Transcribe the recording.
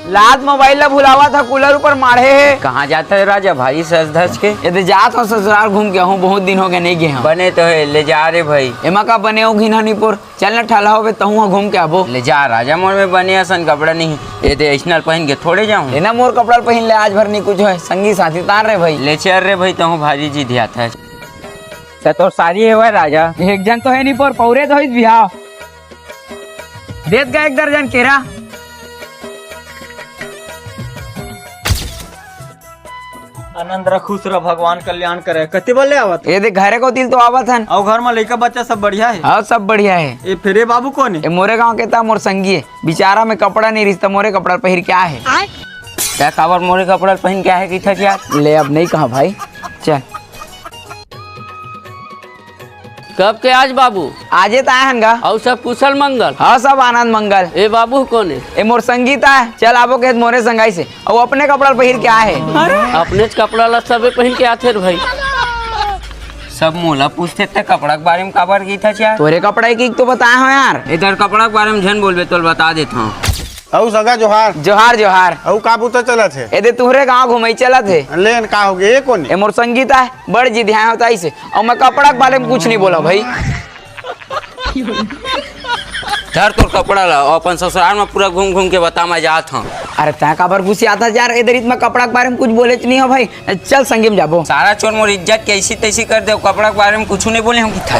लात मोबाइल ला भुलावा था, कूलर ऊपर माढ़े है। कहाँ जाता है राजा भाई सज धज के? ये जात हो ससुराल घूम के हूँ, बहुत दिन हो गए नहीं गए हम। बने तो है ले जा रे भाई। एमा का बने हो घिनहनीपुर, चल न ठहला हो तहु घूम के आबो। ले जा राजा, मोर में बने असन कपड़ा नहीं, ये तो ऐसनल पहन के थोड़े जाऊँ। लेना मोर कपड़ा पहन ले, आज भर नहीं कुछ है, संगी साथी तार रे भाई। ले चल रे भाई, तहु भाजी जी ध्यात है तो सारी है वह राजा। एक जन तो है नहीं पर पौरे तो ही बिहाव देत का 1 दर्जन केरा। आनंद रह, खुश रह, भगवान कल्याण करे। कति बोले आवत? ये देख घरे को तिल तो आवत हन। और घर में लड़का बच्चा सब बढ़िया है? हाँ सब बढ़िया है। ये फिरे बाबू कौन है? ये मोरे गांव के ता मोर संगी है, बेचारा में कपड़ा नहीं रिश्ता, मोरे कपड़ा पहिर क्या है। क्या काबर मोरे कपड़ा पहन के है कि था क्या? ले अब नहीं कहा भाई, चल। कब के आज बाबू? आजे ता हन गा। और सब कुशल मंगल? हाँ सब आनंद मंगल। ए बाबू कौन है? ए मोर संगीत है, चल आबो के मोरे संगाई से, और अपने कपड़ा पहिर क्या है। अपने कपड़ा ला सबे पहन के आते रे भाई। सब मोला पूछते थे कपड़ा के बारे में काबर की था क्या? तोरे कपड़ा की तो बताए हो यार। इधर कपड़ा के बारे में झन बोलबे तो बता देता हूँ। औ सगा जोहार। जोहार जोहार। औ का पुता चलत है? ए दे तुहरे गांव घुमई चलत है। लेन का हो गए कौन? ए मोर संगीत है, बड़ जी ध्यान होता इसे, और मैं कपड़ा के बारे में कुछ नहीं बोला भाई। धर तोर कपड़ा ला, और अपन ससुराल में पूरा घूम घूम के बता मैं जात हूँ। अरे तय काबर पूछी आता यार, इधर में कपड़ा के बारे में कुछ बोले नहीं हो भाई। चल संगी में जाबो। सारा चोर मोर इज्जत के ऐसी तैसी कर दे, कपड़ा के बारे में कुछ नहीं बोले हम की था।